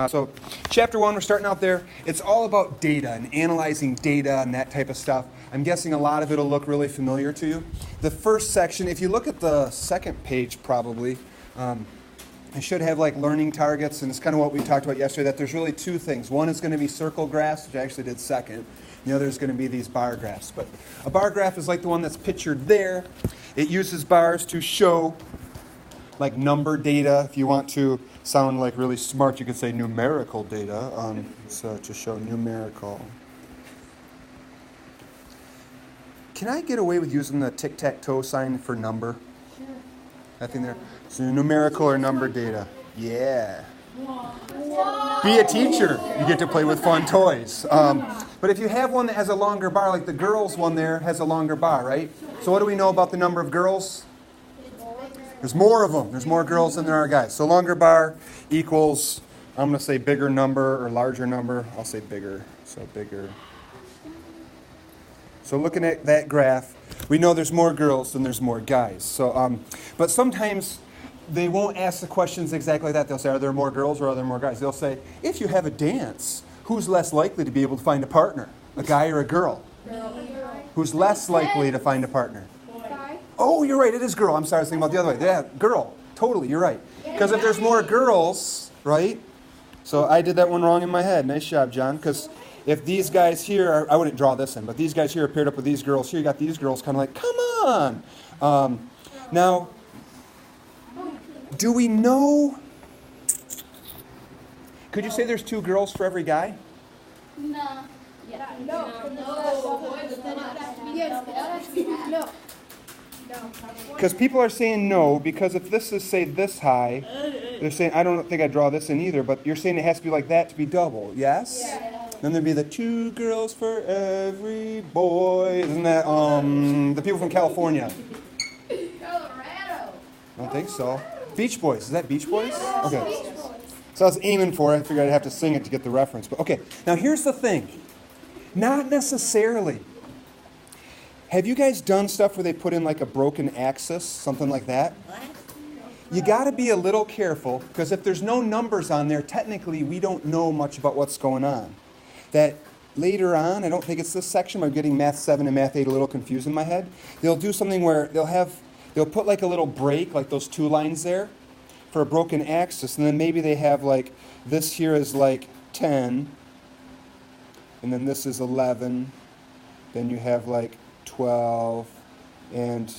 So chapter 1, we're starting out there. It's all about data and analyzing data and that type of stuff. I'm guessing a lot of it will look really familiar to you. The first section, if you look at the second page probably, I should have like learning targets, and it's kind of what we talked about yesterday, that there's really two things. One is going to be circle graphs, which I actually did second. The other is going to be these bar graphs. But a bar graph is like the one that's pictured there. It uses bars to show like number data. If you want to sound like really smart, you could say numerical data. So to show numerical. Can I get away with using the tic-tac-toe sign for number? Sure. That thing there? So numerical or number data. Yeah. Be a teacher. You get to play with fun toys. But if you have one that has a longer bar, like the girls one there has a longer bar, right? So what do we know about the number of girls? There's more of them. There's more girls than there are guys. So longer bar equals, I'm going to say bigger number or larger number. I'll say bigger. So bigger. So looking at that graph, we know there's more girls than there's more guys. So, but sometimes they won't ask the questions exactly like that. They'll say, are there more girls or are there more guys? They'll say, if you have a dance, who's less likely to be able to find a partner? A guy or a girl? Who's less likely to find a partner? Oh, you're right. It is girl. I'm sorry. I was thinking about the other way. Yeah, girl. Totally. You're right. Because if there's more girls, right? So I did that one wrong in my head. Nice job, John. Because if these guys here, I wouldn't draw this in, but these guys here are paired up with these girls here. You got these girls kind of like, come on. Now, do we know? Could you say there's 2 girls for every guy? No. No. Because people are saying no, because if this is, say, this high, they're saying, I don't think I draw this in either, but you're saying it has to be like that to be double, yes? Yeah. Then there'd be the 2 girls for every boy. Isn't that, the people from California? Colorado. I don't think so. Beach Boys. Is that Beach Boys? Okay. So I was aiming for it. I figured I'd have to sing it to get the reference. But okay, now here's the thing. Not necessarily. Have you guys done stuff where they put in like a broken axis, something like that? You got to be a little careful, because if there's no numbers on there, technically we don't know much about what's going on. That later on, I don't think it's this section, I'm getting Math 7 and Math 8 a little confused in my head. They'll do something where they'll put like a little break, like those 2 lines there, for a broken axis, and then maybe they have like, this here is like 10, and then this is 11, then you have like 12 and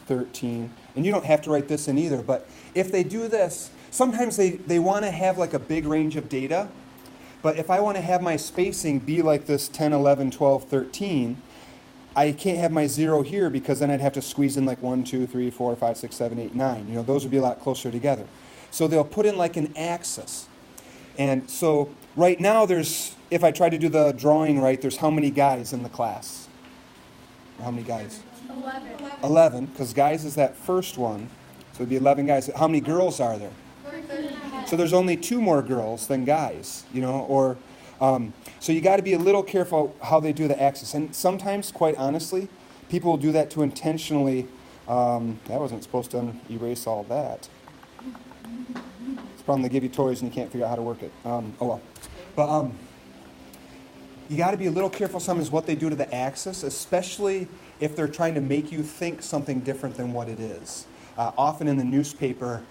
13. And you don't have to write this in either, but if they do this, sometimes they want to have like a big range of data, but if I want to have my spacing be like this 10, 11, 12, 13, I can't have my 0 here, because then I'd have to squeeze in like 1, 2, 3, 4, 5, 6, 7, 8, 9. You know, those would be a lot closer together. So they'll put in like an axis. And so right now there's, if I try to do the drawing right, there's how many guys in the class? How many guys? 11, because guys is that first one. So it'd be 11 guys. How many girls are there? 13. So there's only 2 more girls than guys, you know, or so you got to be a little careful how they do the axis. And sometimes, quite honestly, people will do that to intentionally, that wasn't supposed to erase all that. It's a problem, they give you toys and you can't figure out how to work it. Oh well. But you got to be a little careful sometimes what they do to the axis, especially if they're trying to make you think something different than what it is. Often in the newspaper,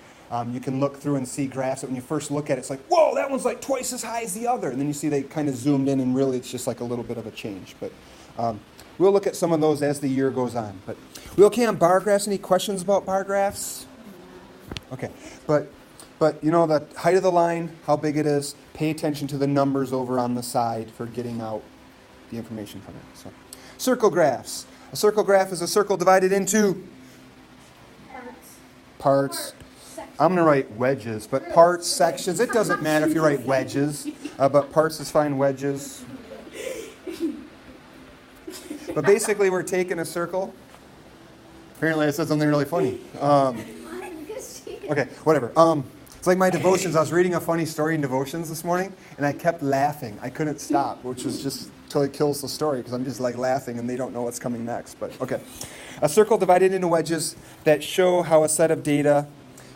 you can look through and see graphs that when you first look at it, it's like, whoa, that one's like twice as high as the other. And then you see they kind of zoomed in, and really it's just like a little bit of a change. But we'll look at some of those as the year goes on. But we okay on bar graphs? Any questions about bar graphs? Okay, but you know, the height of the line, how big it is, pay attention to the numbers over on the side for getting out the information from it. So, circle graphs. A circle graph is a circle divided into parts. I'm going to write wedges, but parts, sections, it doesn't matter if you write wedges, but parts is fine, wedges. But basically we're taking a circle. Apparently I said something really funny. Okay, whatever. It's like my devotions. I was reading a funny story in devotions this morning, and I kept laughing. I couldn't stop, which was just till it kills the story, because I'm just like laughing and they don't know what's coming next. But okay. A circle divided into wedges that show how a set of data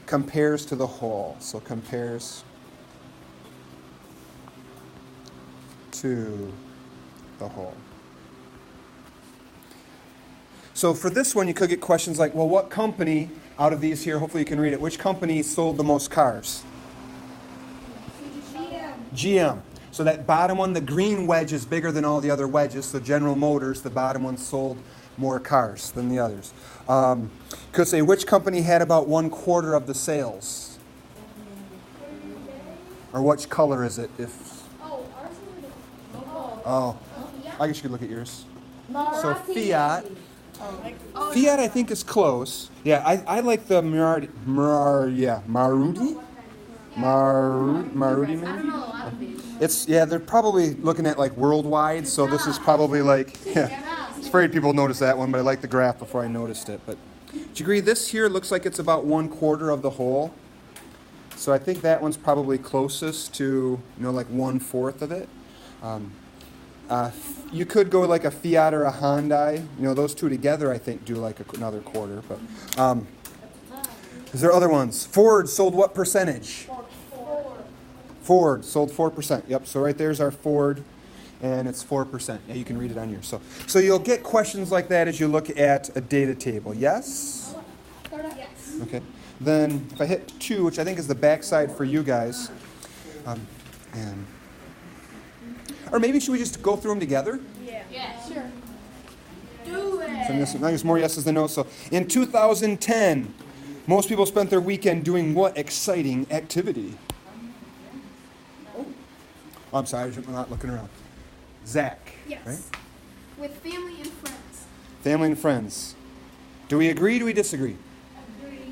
compares to the whole. So compares to the whole. So for this one, you could get questions like, well, what company out of these here, hopefully you can read it, which company sold the most cars? GM. So that bottom one, the green wedge is bigger than all the other wedges. So General Motors, the bottom one, sold more cars than the others. Could say, which company had about 1/4 of the sales? Or which color is it? Oh, I guess you could look at yours. So Fiat. Fiat, I think, is close. Yeah, I like the Maruti, maybe? They're probably looking at like worldwide, so this is probably like, I was afraid people would notice that one, but I liked the graph before I noticed it. But do you agree this here looks like it's about 1/4 of the whole? So I think that one's probably closest to, like 1/4 of it. You could go like a Fiat or a Hyundai. Those two together, I think, do like another 1/4. But is there other ones? Ford sold what percentage? Ford sold 4%. Yep. So right there's our Ford, and it's 4%. Yeah, you can read it on yours. So you'll get questions like that as you look at a data table. Yes? Yes. Okay. Then if I hit 2, which I think is the backside for you guys, or maybe should we just go through them together? Yeah. Sure. Do it. So there's more yeses than no's. So in 2010, most people spent their weekend doing what exciting activity? Oh, I'm sorry, I'm not looking around. Zach. Yes. Right? With family and friends. Family and friends. Do we agree? Do we disagree?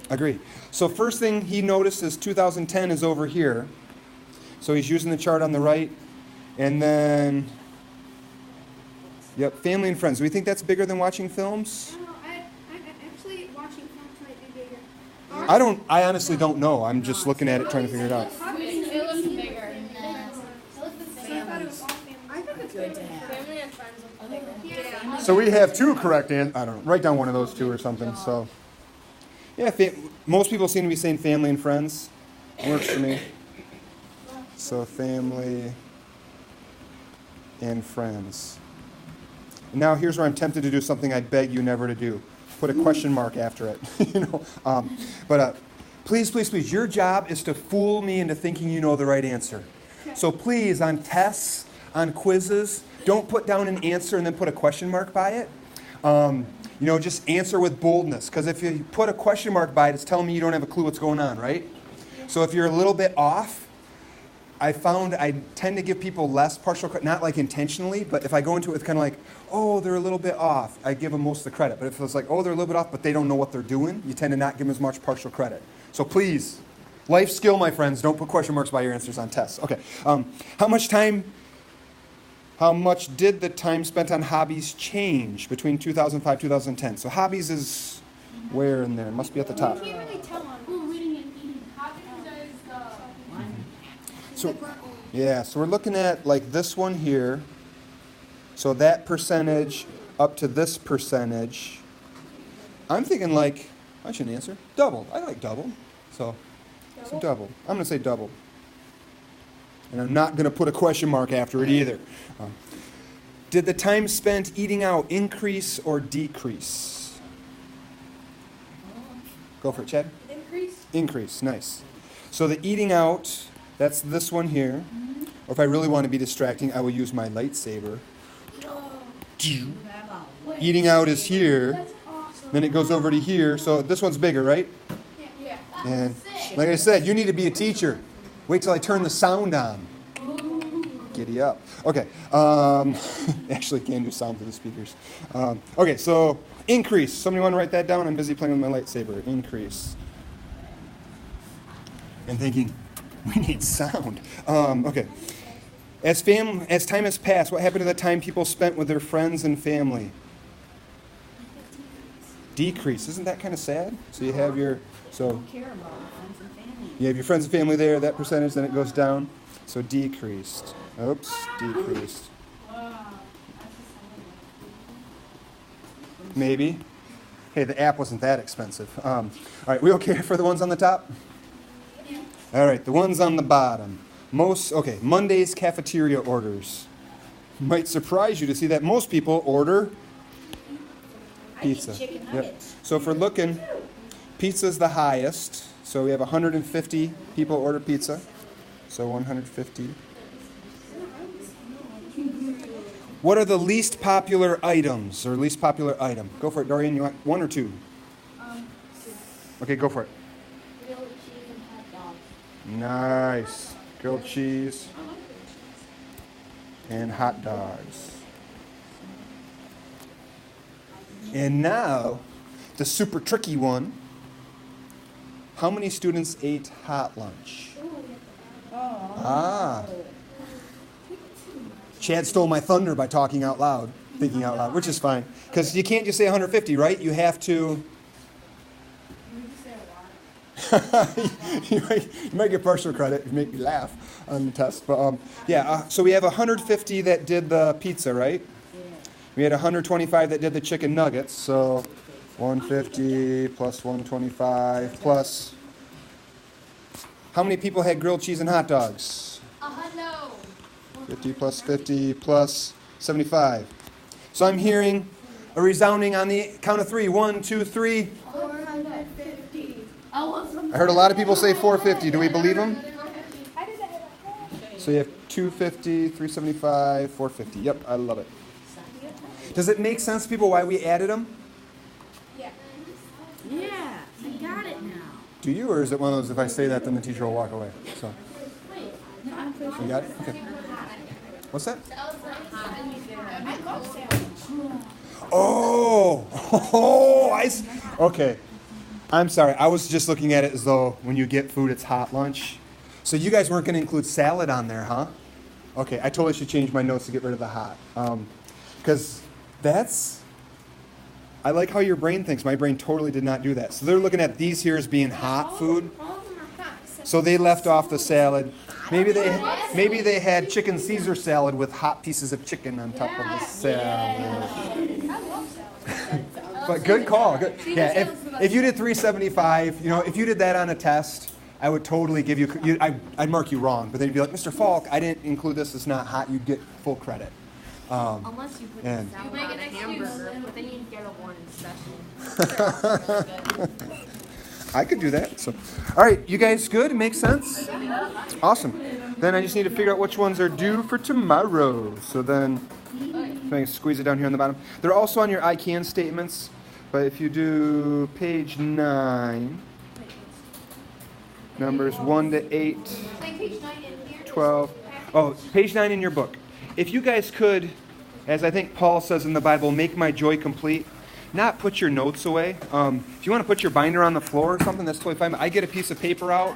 Agree. So first thing he noticed is 2010 is over here. So he's using the chart on the right. And then, family and friends. Do we think that's bigger than watching films? I don't know. I actually watching films might be bigger. I honestly don't know. I'm just looking at it trying to figure it out. It looks bigger. So we have 2 correct answers. I don't know. Write down one of those 2 or something. So, most people seem to be saying family and friends. Works for me. So family and friends. Now here's where I'm tempted to do something I beg you never to do. Put a question mark after it. But please, please, please, your job is to fool me into thinking you know the right answer. So please, on tests, on quizzes, don't put down an answer and then put a question mark by it. Just answer with boldness. Because if you put a question mark by it, it's telling me you don't have a clue what's going on, right? So if you're a little bit off, I found I tend to give people less partial credit, not like intentionally, but if I go into it with kind of like, oh, they're a little bit off, I give them most of the credit. But if it's like, oh, they're a little bit off, but they don't know what they're doing, you tend to not give them as much partial credit. So please, life skill, my friends, don't put question marks by your answers on tests. Okay, how much did the time spent on hobbies change between 2005 and 2010? So hobbies is where in there? It must be at the top. You can't really tell on reading and eating. So we're looking at like this one here. So that percentage up to this percentage. I'm thinking like, I shouldn't answer. Double. I like double. So double. I'm going to say double. And I'm not going to put a question mark after it either. Did the time spent eating out increase or decrease? Go for it, Chad. Increase. Nice. So the eating out, that's this one here. Or if I really want to be distracting, I will use my lightsaber. Eating out is here. Then it goes over to here. So this one's bigger, right? Yeah. And like I said, you need to be a teacher. Wait till I turn the sound on. Giddy up. Okay. Actually, can't do sound through the speakers. Okay, so increase. Somebody want to write that down? I'm busy playing with my lightsaber. Increase. And thinking, we need sound. Okay. As time has passed, what happened to the time people spent with their friends and family? Decrease. Isn't that kind of sad? So you have your you have your friends and family there, that percentage, then it goes down. So decreased. Oops, decreased. Maybe. Hey, the app wasn't that expensive. All right, we okay for the ones on the top? All right, the ones on the bottom. Monday's cafeteria orders. Might surprise you to see that most people order pizza. I eat chicken Yep. nuggets. So if we're looking, pizza's the highest. So we have 150 people order pizza. So 150. What are the least popular items or least popular item? Go for it, Dorian. You want one or two? Okay, go for it. Grilled cheese and hot dogs. Nice. Grilled cheese and hot dogs. And now, the super tricky one. How many students ate hot lunch? Ah. Chad stole my thunder by talking out loud, thinking out loud, which is fine. Because you can't just say 150, right? You have to... you might get partial credit if you make me laugh on the test. But so we have 150 that did the pizza, right? We had 125 that did the chicken nuggets. So 150 plus 125 plus... How many people had grilled cheese and hot dogs? No. 50 plus 50 plus 75. So I'm hearing a resounding on the count of three. 1, 2, 3. 450. I heard a lot of people say 450. Do we believe them? So you have 250, 375, 450. Yep, I love it. Does it make sense to people why we added them? Yeah. Yeah, I got it now. Do you, or is it one of those if I say that then the teacher will walk away? So No, I'm pretty you got it? Okay. What's that? I love sandwich. Okay. I'm sorry. I was just looking at it as though when you get food, it's hot lunch. So you guys weren't going to include salad on there, huh? Okay, I totally should change my notes to get rid of the hot. Because I like how your brain thinks. My brain totally did not do that. So they're looking at these here as being hot food. All of them are hot. So they left off the salad. Maybe they had chicken Caesar salad with hot pieces of chicken on top of the salad. I love salad. But good call. Good. Yeah, if you did 375, if you did that on a test, I would totally give you. I'd mark you wrong, but then you'd be like, Mr. Falk, I didn't include this. It's not hot. You'd get full credit. Unless you put and- the salad You make on an a excuse. hamburger, but then you'd get a one special. I could do that. So, all right, you guys good? It makes sense? Awesome. Then I just need to figure out which ones are due for tomorrow. So then, if I can squeeze it down here on the bottom. They're also on your I can statements, but if you do page 9, numbers 1 to 8, Like page 9 in here. 12. Oh, page 9 in your book. If you guys could, as I think Paul says in the Bible, make my joy complete, not put your notes away. If you want to put your binder on the floor or something, that's totally fine. I get a piece of paper out